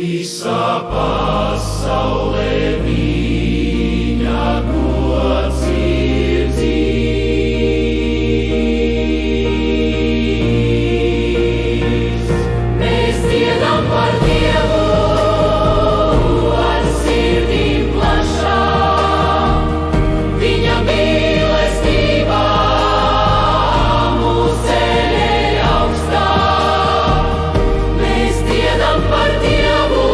Visa pasaulē viņa gods ir dzīvs. Mēs dziedam par Dievu ar sirdīm plašām, viņa mīlestībā mūs ceļ augstāk. Mēs dziedam par Dievu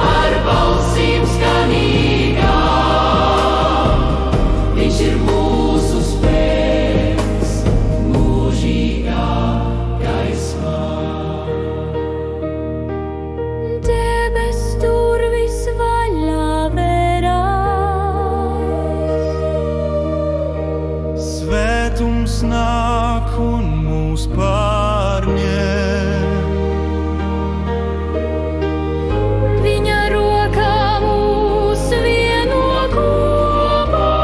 ar balsīm skanīgām. Viņš ir mūsu spēks mūžīgā gaismā. Debes durvis vaļā verās. Svētums nāk un mūs pārņem. Viņa rokā mūs vieno kopā.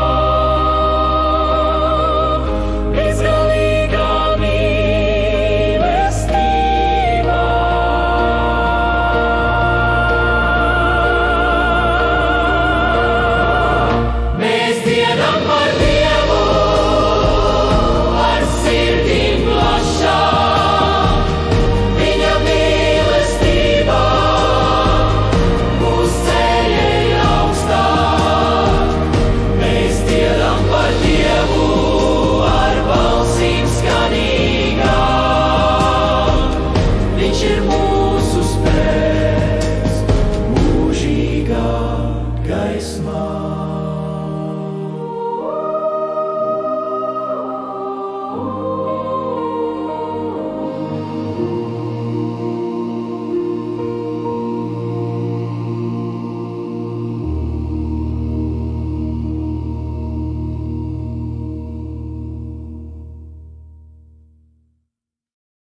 Bezgalīgā mīlestībā. Mēs dziedam par Dievu ar sirdīm plašām, viņa mīlestībā mūs ceļ augstāk. Mēs dziedam par Dievu ar balsīm skanīgām. Viņš ir mūsu spēks mūžīgā gaismā.